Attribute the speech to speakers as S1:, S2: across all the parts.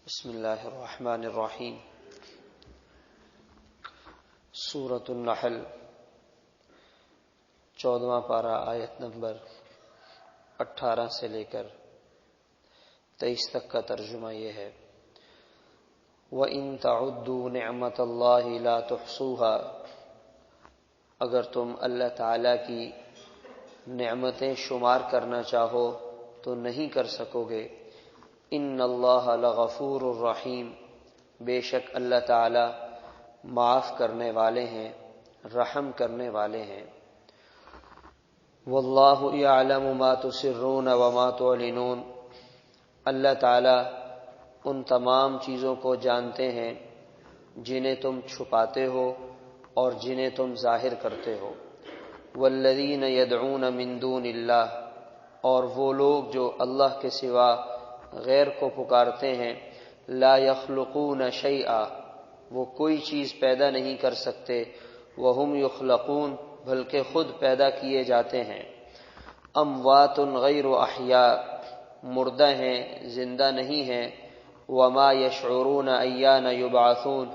S1: بسم اللہ الرحمن الرحیم۔ سورۃ النحل 14واں پارہ، آیت نمبر 18 سے لے کر 23 تک کا ترجمہ یہ ہے: وَإِن تَعُدُّوا نِعْمَتَ اللَّهِ لَا تُحْصُوهَا، اگر تم اللہ تعالی کی نعمتیں شمار کرنا چاہو تو نہیں کر سکو گے۔ ان اللہ لغفور الرحیم، بے شک اللہ تعالی معاف کرنے والے ہیں، رحم کرنے والے ہیں۔ واللہ یعلم ما تسرون وما تعلنون، اللہ تعالی ان تمام چیزوں کو جانتے ہیں جنہیں تم چھپاتے ہو اور جنہیں تم ظاہر کرتے ہو۔ والذین یدعون من دون اللہ، اور وہ لوگ جو اللہ کے سوا غیر کو پکارتے ہیں، لا یخلقون شیئا، وہ کوئی چیز پیدا نہیں کر سکتے، وہم یخلقون، بلکہ خود پیدا کیے جاتے ہیں۔ اموات غیر احیاء، مردہ ہیں، زندہ نہیں ہیں۔ وما یشعرون ایان یبعثون،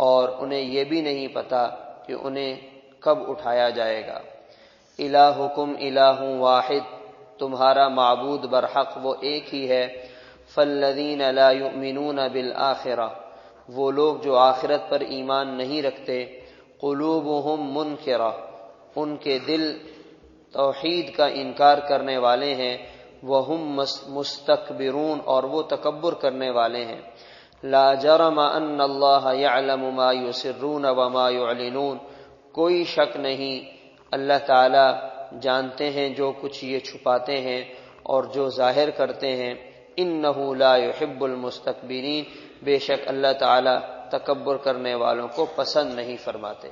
S1: اور انہیں یہ بھی نہیں پتا کہ انہیں کب اٹھایا جائے گا۔ الہکم الہ واحد، تمہارا معبود برحق وہ ایک ہی ہے۔ فالذین لا یؤمنون بالآخرہ، وہ لوگ جو آخرت پر ایمان نہیں رکھتے۔ قلوبہم منکرہ، ان کے دل توحید کا انکار کرنے والے ہیں۔ وہم مستکبرون، اور وہ تکبر کرنے والے ہیں۔ لا جرم ان اللہ یعلم ما یسرون وما یعلنون، کوئی شک نہیں اللہ تعالی جانتے ہیں جو کچھ یہ چھپاتے ہیں اور جو ظاہر کرتے ہیں۔ انہ لا یحب المستکبرین، بے شک اللہ تعالی تکبر کرنے والوں کو پسند نہیں فرماتے۔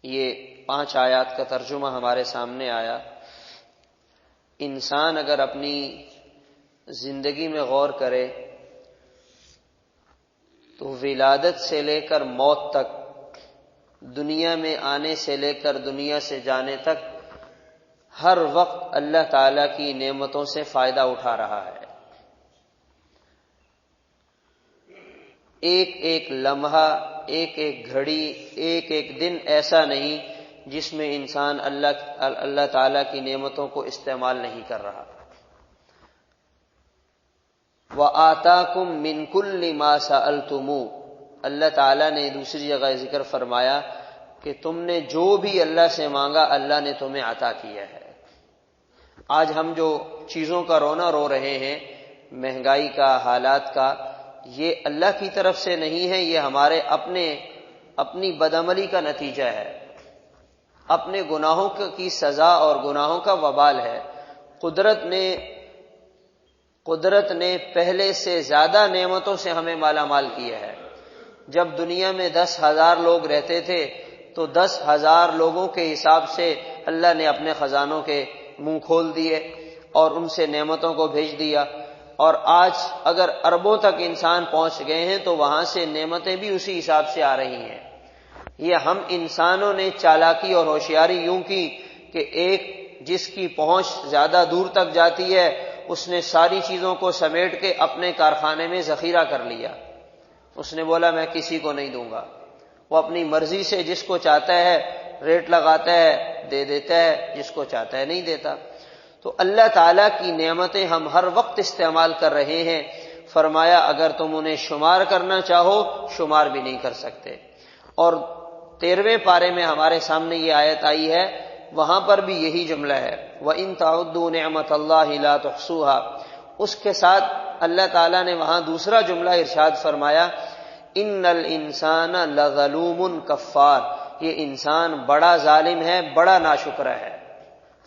S1: یہ 5 آیات کا ترجمہ ہمارے سامنے آیا۔ انسان اگر اپنی زندگی میں غور کرے تو ولادت سے لے کر موت تک، دنیا میں آنے سے لے کر دنیا سے جانے تک، ہر وقت اللہ تعالی کی نعمتوں سے فائدہ اٹھا رہا ہے۔ ایک ایک لمحہ، ایک ایک گھڑی، ایک ایک دن ایسا نہیں جس میں انسان اللہ تعالی کی نعمتوں کو استعمال نہیں کر رہا۔ وَآتَاكُم مِّن كُلِّ مَا سَأَلْتُمُوهُ، اللہ تعالیٰ نے دوسری جگہ ذکر فرمایا کہ تم نے جو بھی اللہ سے مانگا اللہ نے تمہیں عطا کیا ہے۔ آج ہم جو چیزوں کا رونا رو رہے ہیں، مہنگائی کا، حالات کا، یہ اللہ کی طرف سے نہیں ہے، یہ ہمارے اپنی بدعملی کا نتیجہ ہے، اپنے گناہوں کی سزا اور گناہوں کا وبال ہے۔ قدرت نے پہلے سے زیادہ نعمتوں سے ہمیں مالا مال کیا ہے۔ جب دنیا میں 10,000 لوگ رہتے تھے تو 10,000 لوگوں کے حساب سے اللہ نے اپنے خزانوں کے منہ کھول دیے اور ان سے نعمتوں کو بھیج دیا، اور آج اگر اربوں تک انسان پہنچ گئے ہیں تو وہاں سے نعمتیں بھی اسی حساب سے آ رہی ہیں۔ یہ ہم انسانوں نے چالاکی اور ہوشیاری یوں کی کہ ایک جس کی پہنچ زیادہ دور تک جاتی ہے اس نے ساری چیزوں کو سمیٹ کے اپنے کارخانے میں ذخیرہ کر لیا۔ اس نے بولا میں کسی کو نہیں دوں گا، وہ اپنی مرضی سے جس کو چاہتا ہے ریٹ لگاتا ہے، دے دیتا ہے، جس کو چاہتا ہے نہیں دیتا۔ تو اللہ تعالیٰ کی نعمتیں ہم ہر وقت استعمال کر رہے ہیں۔ فرمایا اگر تم انہیں شمار کرنا چاہو شمار بھی نہیں کر سکتے۔ اور 13ویں پارے میں ہمارے سامنے یہ آیت آئی ہے، وہاں پر بھی یہی جملہ ہے، وَإِن تَعُدُّوا نِعْمَتَ اللَّهِ لَا تُحْصُوهَا۔ اس کے ساتھ اللہ تعالیٰ نے وہاں دوسرا جملہ ارشاد فرمایا، إِنَّ الْإِنسَانَ لَظَلُومٌ كَفَّارٌ، یہ انسان بڑا ظالم ہے، بڑا ناشکرا ہے۔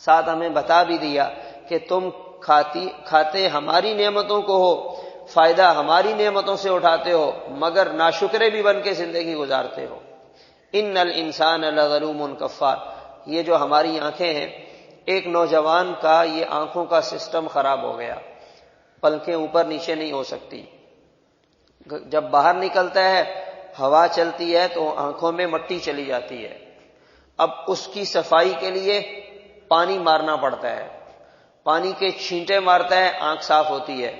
S1: ساتھ ہمیں بتا بھی دیا کہ تم کھاتے ہماری نعمتوں کو ہو، فائدہ ہماری نعمتوں سے اٹھاتے ہو، مگر ناشکرے بھی بن کے زندگی گزارتے ہو۔ ان الانسان لظلوم کفار، یہ جو ہماری آنکھیں ہیں، ایک نوجوان کا یہ آنکھوں کا سسٹم خراب ہو گیا، پلکیں اوپر نیچے نہیں ہو سکتی، جب باہر نکلتا ہے ہوا چلتی ہے تو آنکھوں میں مٹی چلی جاتی ہے۔ اب اس کی صفائی کے لیے پانی مارنا پڑتا ہے، پانی کے چھینٹے مارتا ہے، آنکھ صاف ہوتی ہے۔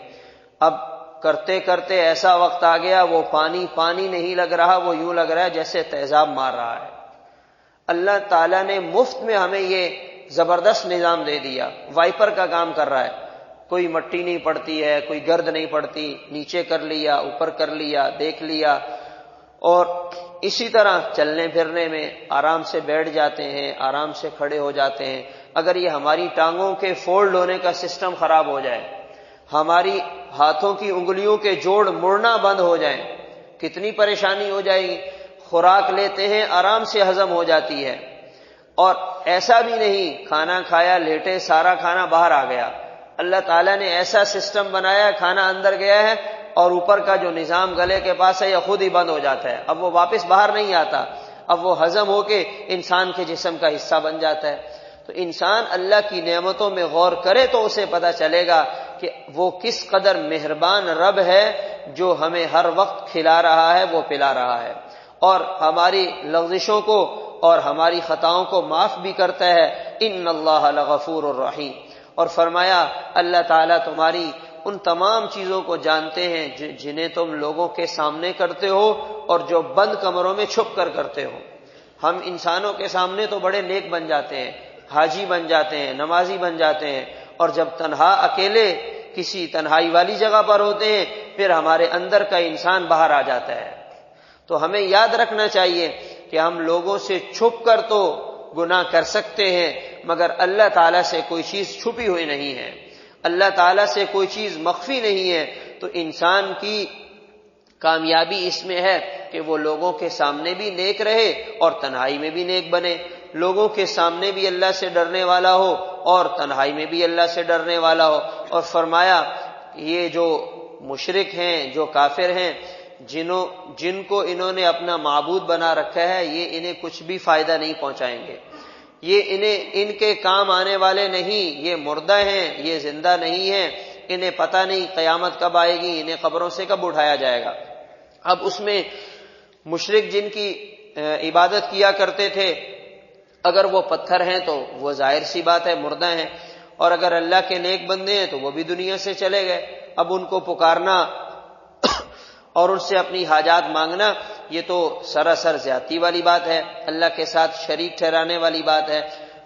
S1: اب کرتے کرتے ایسا وقت آ گیا وہ پانی نہیں لگ رہا، وہ یوں لگ رہا ہے جیسے تیزاب مار رہا ہے۔ اللہ تعالیٰ نے مفت میں ہمیں یہ زبردست نظام دے دیا، وائپر کا کام کر رہا ہے، کوئی مٹی نہیں پڑتی ہے، کوئی گرد نہیں پڑتی، نیچے کر لیا، اوپر کر لیا، دیکھ لیا، اور اسی طرح چلنے پھرنے میں آرام سے بیٹھ جاتے ہیں، آرام سے کھڑے ہو جاتے ہیں۔ اگر یہ ہماری ٹانگوں کے فولڈ ہونے کا سسٹم خراب ہو جائے، ہماری ہاتھوں کی انگلیوں کے جوڑ مڑنا بند ہو جائیں، کتنی پریشانی ہو جائے گی۔ خوراک لیتے ہیں آرام سے ہضم ہو جاتی ہے، اور ایسا بھی نہیں کھانا کھایا لیٹے سارا کھانا باہر آ گیا۔ اللہ تعالیٰ نے ایسا سسٹم بنایا، کھانا اندر گیا ہے اور اوپر کا جو نظام گلے کے پاس ہے یہ خود ہی بند ہو جاتا ہے، اب وہ واپس باہر نہیں آتا، اب وہ ہضم ہو کے انسان کے جسم کا حصہ بن جاتا ہے۔ تو انسان اللہ کی نعمتوں میں غور کرے تو اسے پتہ چلے گا کہ وہ کس قدر مہربان رب ہے جو ہمیں ہر وقت کھلا رہا ہے، وہ پلا رہا ہے، اور ہماری لغزشوں کو اور ہماری خطاؤں کو معاف بھی کرتا ہے۔ ان اللہ لغفور الرحیم۔ اور فرمایا اللہ تعالیٰ تمہاری ان تمام چیزوں کو جانتے ہیں جنہیں تم لوگوں کے سامنے کرتے ہو اور جو بند کمروں میں چھپ کر کرتے ہو۔ ہم انسانوں کے سامنے تو بڑے نیک بن جاتے ہیں، حاجی بن جاتے ہیں، نمازی بن جاتے ہیں، اور جب تنہا اکیلے کسی تنہائی والی جگہ پر ہوتے ہیں پھر ہمارے اندر کا انسان باہر آ جاتا ہے۔ تو ہمیں یاد رکھنا چاہیے کہ ہم لوگوں سے چھپ کر تو گناہ کر سکتے ہیں، مگر اللہ تعالیٰ سے کوئی چیز چھپی ہوئی نہیں ہے، اللہ تعالیٰ سے کوئی چیز مخفی نہیں ہے۔ تو انسان کی کامیابی اس میں ہے کہ وہ لوگوں کے سامنے بھی نیک رہے اور تنہائی میں بھی نیک بنے، لوگوں کے سامنے بھی اللہ سے ڈرنے والا ہو اور تنہائی میں بھی اللہ سے ڈرنے والا ہو۔ اور فرمایا یہ جو مشرک ہیں، جو کافر ہیں، جن کو انہوں نے اپنا معبود بنا رکھا ہے، یہ انہیں کچھ بھی فائدہ نہیں پہنچائیں گے، یہ ان کے کام آنے والے نہیں، یہ مردہ ہیں، یہ زندہ نہیں ہیں، انہیں پتہ نہیں قیامت کب آئے گی، انہیں قبروں سے کب اٹھایا جائے گا۔ اب اس میں مشرک جن کی عبادت کیا کرتے تھے، اگر وہ پتھر ہیں تو وہ ظاہر سی بات ہے مردہ ہیں، اور اگر اللہ کے نیک بندے ہیں تو وہ بھی دنیا سے چلے گئے۔ اب ان کو پکارنا اور ان سے اپنی حاجات مانگنا یہ تو سراسر زیادتی والی بات ہے، اللہ کے ساتھ شریک ٹھہرانے والی بات ہے۔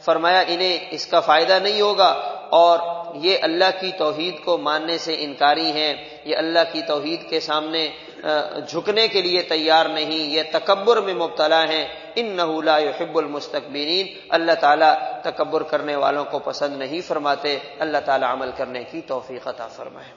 S1: فرمایا انہیں اس کا فائدہ نہیں ہوگا، اور یہ اللہ کی توحید کو ماننے سے انکاری ہیں، یہ اللہ کی توحید کے سامنے جھکنے کے لیے تیار نہیں، یہ تکبر میں مبتلا ہیں۔ انہ لا يحب المستکبرین، اللہ تعالیٰ تکبر کرنے والوں کو پسند نہیں فرماتے۔ اللہ تعالیٰ عمل کرنے کی توفیق عطا فرمائے۔